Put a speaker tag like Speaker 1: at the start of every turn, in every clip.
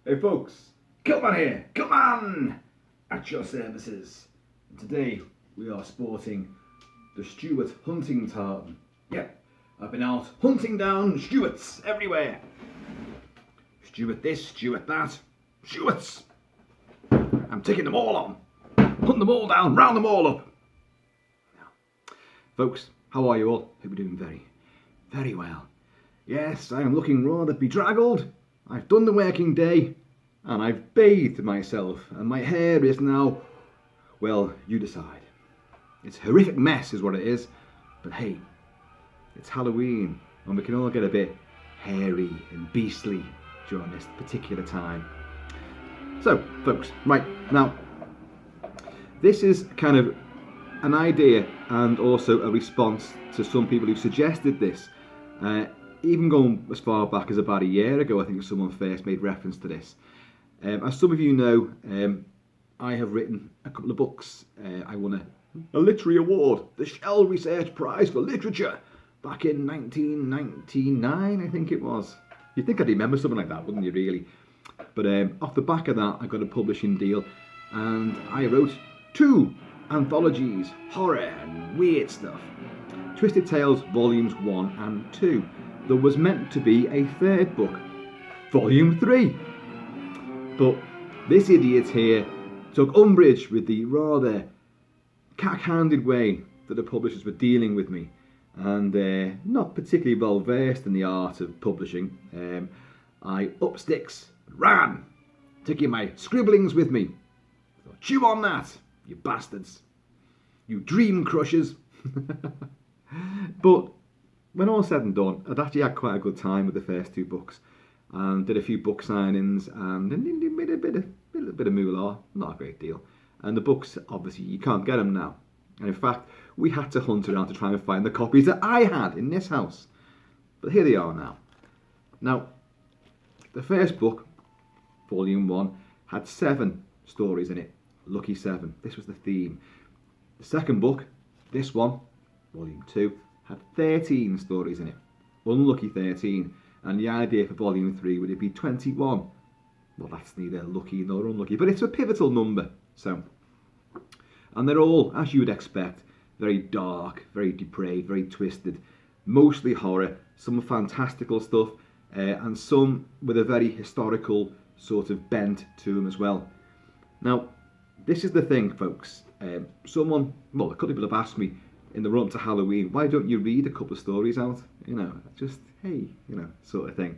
Speaker 1: Hey folks, Kilt-Man here, Kilt-Man at your services. And today we are sporting the Stuart hunting tartan. Yep, I've been out hunting down Stuarts everywhere. Stuart this, Stuart that, Stuarts. I'm taking them all on, hunting them all down, round them all up. Now, folks, how are you all? Hope you're doing very, very well. Yes, I am looking rather bedraggled. I've done the working day and I've bathed myself and my hair is now, well, you decide. It's a horrific mess is what it is, but hey, it's Halloween and we can all get a bit hairy and beastly during this particular time. So, folks, right, now, this is kind of an idea and also a response to some people who suggested this. Even going as far back as about a year ago, I think someone first made reference to this. As some of you know, I have written a couple of books. I won a literary award, the Shell Research Prize for Literature, back in 1999, I think it was. You'd think I'd remember something like that, wouldn't you, really? But off the back of that, I got a publishing deal, and I wrote 2 anthologies, horror and weird stuff. Twisted Tales Volumes 1 and 2. There was meant to be a 3rd book, Volume 3. But this idiot here took umbrage with the rather cack-handed way that the publishers were dealing with me, and not particularly well versed in the art of publishing. I up sticks, ran, taking my scribblings with me. So, chew on that, you bastards, you dream crushers. But when all said and done, I'd actually had quite a good time with the first 2 books, and did a few book signings and made a little bit of moolah, not a great deal. And the books, obviously, you can't get them now. And in fact, we had to hunt around to try and find the copies that I had in this house. But here they are now. Now, the first book, Volume 1, had 7 stories in it. Lucky 7. This was the theme. The second book, this one, Volume 2, had 13 stories in it. Unlucky 13. And the idea for Volume 3 would it be 21. Well, that's neither lucky nor unlucky, but it's a pivotal number. So, and they're all, as you would expect, very dark, very depraved, very twisted, mostly horror, some fantastical stuff, and some with a very historical sort of bent to them as well. Now, this is the thing, folks. A couple of people have asked me in the run to Halloween, why don't you read a couple of stories out? You know, just, hey, you know, sort of thing.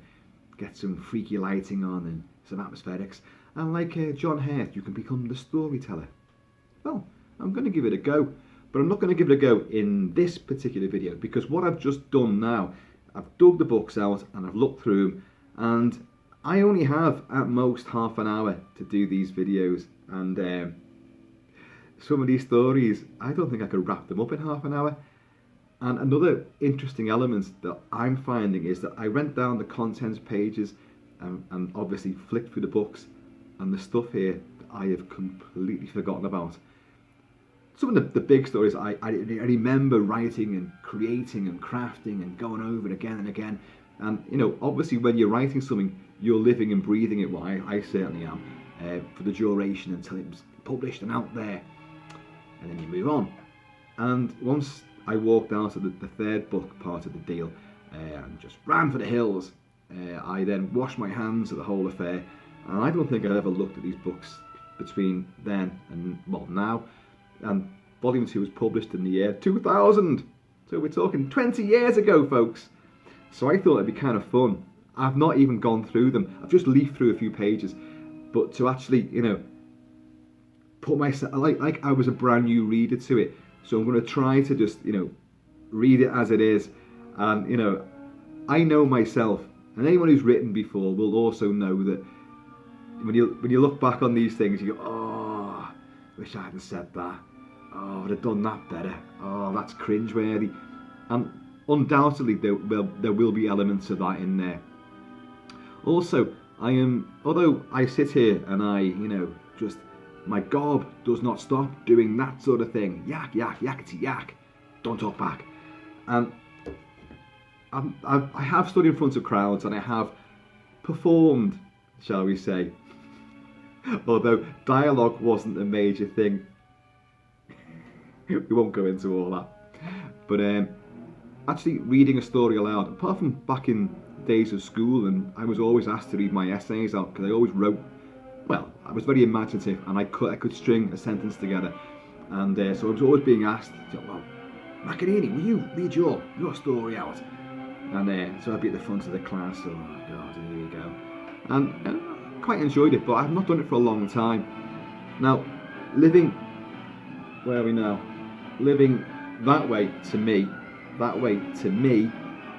Speaker 1: Get some freaky lighting on and some atmospherics. And like John Hurt, you can become the storyteller. Well, I'm going to give it a go. But I'm not going to give it a go in this particular video, because what I've just done now, I've dug the books out and I've looked through them, and I only have at most half an hour to do these videos, and some of these stories, I don't think I could wrap them up in half an hour. And another interesting element that I'm finding is that I went down the contents pages and obviously flicked through the books, and the stuff here that I have completely forgotten about. Some of the big stories I remember writing and creating and crafting and going over it again and again. And, you know, obviously when you're writing something, you're living and breathing it. Well, I certainly am, for the duration until it was published and out there. And then you move on. And once I walked out of the 3rd book part of the deal and just ran for the hills, I then washed my hands of the whole affair. And I don't think I've ever looked at these books between then and, well, now. And Volume 2 was published in the year 2000. So we're talking 20 years ago, folks. So I thought it'd be kind of fun. I've not even gone through them. I've just leafed through a few pages. But to actually, you know, put myself, like I was a brand new reader to it. So I'm going to try to just, you know, read it as it is. And, you know, I know myself, and anyone who's written before will also know that when you look back on these things, you go, oh, wish I hadn't said that. Oh, I'd have done that better. Oh, that's cringeworthy. And undoubtedly there will be elements of that in there. Also, although I sit here and I, you know, just, my gob does not stop doing that sort of thing. Yak, yak, yakety yak. Don't talk back. And I have stood in front of crowds and I have performed shall we say. Although dialogue wasn't a major thing. We won't go into all that. But actually reading a story aloud, apart from back in days of school, and I was always asked to read my essays out because I always wrote, well, I was very imaginative and I could string a sentence together. And so I was always being asked, well, Macanini, will you read your story out? And so I'd be at the front of the class, oh my God, here we go. And I quite enjoyed it, but I've not done it for a long time. Now, where are we now? Living that way to me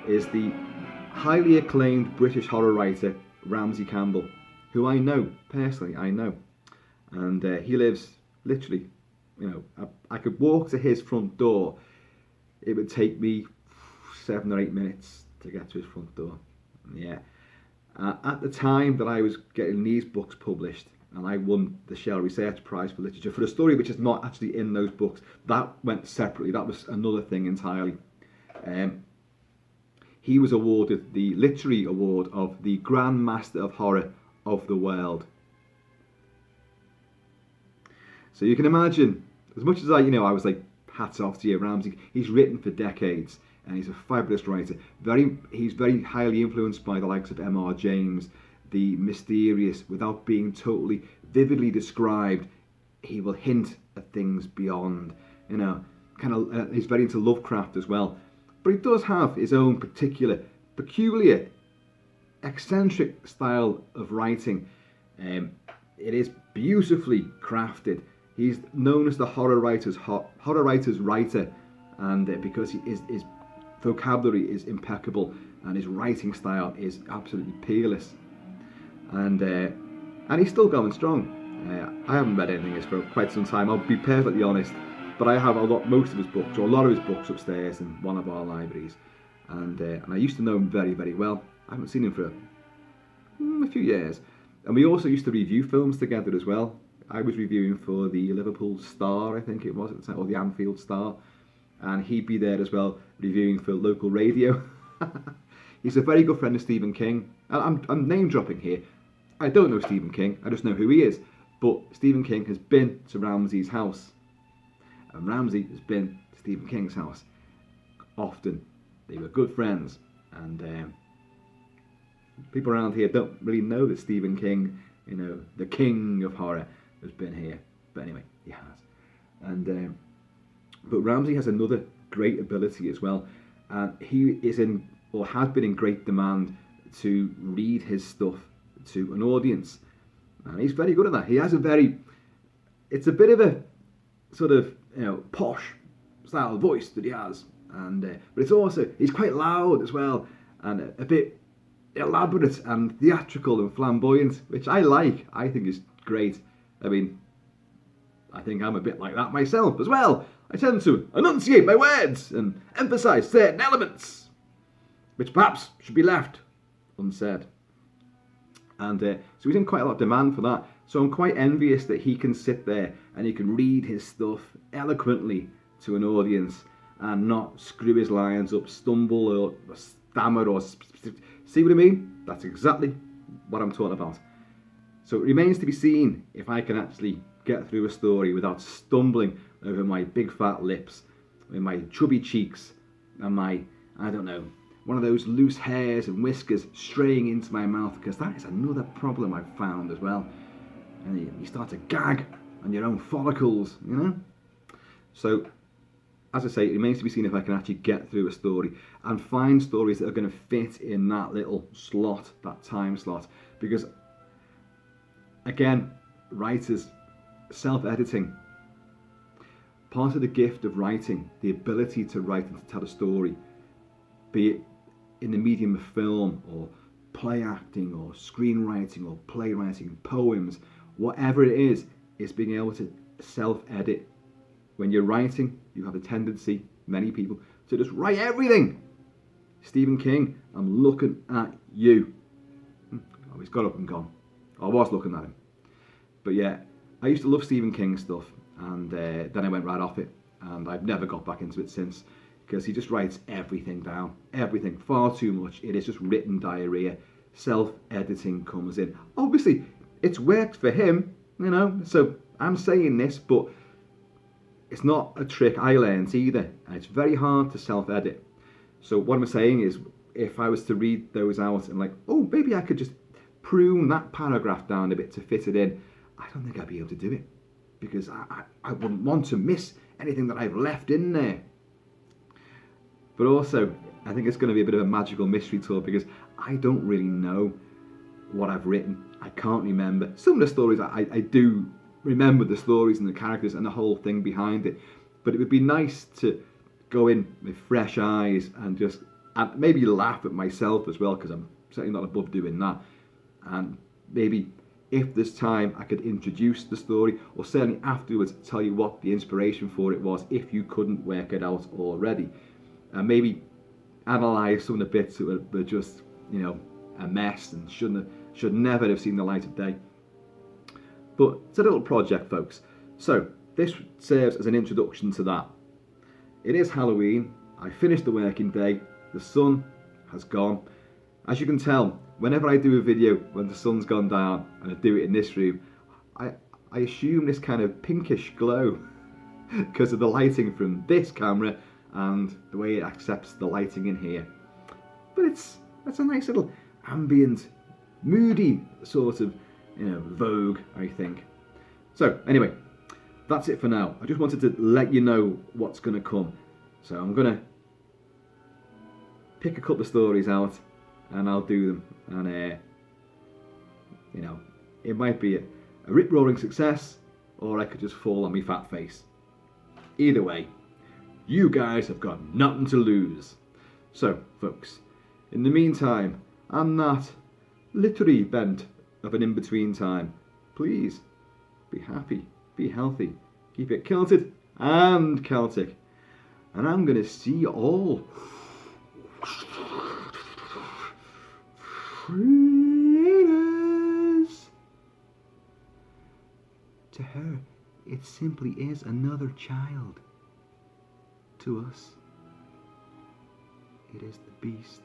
Speaker 1: is the highly acclaimed British horror writer Ramsey Campbell, who I know personally, and he lives literally, I could walk to his front door. It would take me 7 or 8 minutes to get to his front door. Yeah. At the time that I was getting these books published, and I won the Shell Research Prize for Literature for a story which is not actually in those books. That went separately. That was another thing entirely. He was awarded the literary award of the Grand Master of Horror of the World. So you can imagine, as much as I was like, hats off to you, Ramsey. He's written for decades, and he's a fabulous writer. He's very highly influenced by the likes of M.R. James. The mysterious, without being totally vividly described, he will hint at things beyond. He's very into Lovecraft as well. But he does have his own peculiar, eccentric style of writing. It is beautifully crafted. He's known as the horror writer's writer, and because his vocabulary is impeccable and his writing style is absolutely peerless. And he's still going strong. I haven't read anything of his for quite some time, I'll be perfectly honest, but I have most of his books, or a lot of his books, upstairs in one of our libraries, and I used to know him very, very well. I haven't seen him for a few years, and we also used to review films together as well. I was reviewing for the Liverpool Star, I think it was at the time, or the Anfield Star, and he'd be there as well, reviewing for local radio. He's a very good friend of Stephen King. I'm name dropping here. I don't know Stephen King, I just know who he is. But Stephen King has been to Ramsey's house, and Ramsey has been to Stephen King's house often. They were good friends, and people around here don't really know that Stephen King, the king of horror, has been here. But anyway, he has. And but Ramsey has another great ability as well, and he is in, or has been in, great demand to read his stuff to an audience, and he's very good at that. He has it's a bit of a sort of posh style of voice that he has, and but it's also, he's quite loud as well, and a bit elaborate and theatrical and flamboyant, which I like. I think is great. I mean, I think I'm a bit like that myself as well. I tend to enunciate my words and emphasise certain elements which perhaps should be left unsaid. And so he's in quite a lot of demand for that. So I'm quite envious that he can sit there and he can read his stuff eloquently to an audience and not screw his lines up, stumble or stammer or... See what I mean? That's exactly what I'm talking about. So it remains to be seen if I can actually get through a story without stumbling over my big fat lips, and my chubby cheeks, and my, I don't know, one of those loose hairs and whiskers straying into my mouth, because that is another problem I've found as well. And you start to gag on your own follicles, So, as I say, it remains to be seen if I can actually get through a story and find stories that are going to fit in that little slot, that time slot. Because, again, writers, self-editing, part of the gift of writing, the ability to write and to tell a story, be it in the medium of film or play acting or screenwriting or playwriting, poems, whatever it is being able to self-edit. When you're writing, you have a tendency, many people, to just write everything. Stephen King, I'm looking at you. Oh, he's got up and gone. I was looking at him. But yeah, I used to love Stephen King stuff, and then I went right off it, and I've never got back into it since, because he just writes everything down. Everything. Far too much. It is just written diarrhea. self-editing comes in. Obviously, it's worked for him, so I'm saying this, but it's not a trick I learned either. And it's very hard to self-edit. So what I'm saying is, if I was to read those out and maybe I could just prune that paragraph down a bit to fit it in, I don't think I'd be able to do it, because I wouldn't want to miss anything that I've left in there. But also, I think it's going to be a bit of a magical mystery tour, because I don't really know what I've written. I can't remember. Some of the stories, I do remember the stories and the characters and the whole thing behind it. But it would be nice to go in with fresh eyes and just maybe laugh at myself as well, because I'm certainly not above doing that. And maybe if there's time, I could introduce the story, or certainly afterwards tell you what the inspiration for it was if you couldn't work it out already. And maybe analyse some of the bits that were just, a mess and should never have seen the light of day. But it's a little project, folks. So this serves as an introduction to that. It is Halloween. I finished the working day. The sun has gone. As you can tell, whenever I do a video when the sun's gone down, and I do it in this room, I assume this kind of pinkish glow because of the lighting from this camera and the way it accepts the lighting in here. But that's a nice little ambient, moody sort of, vogue, I think. So anyway, that's it for now. I just wanted to let you know what's going to come. So I'm going to pick a couple of stories out and I'll do them. And, it might be a rip-roaring success, or I could just fall on my fat face. Either way, you guys have got nothing to lose. So, folks, in the meantime, and that literary bent of an in-between time, please be happy, be healthy, keep it kilted and Celtic. And I'm going to see you all to her, it simply is another child. To us, it is the beast.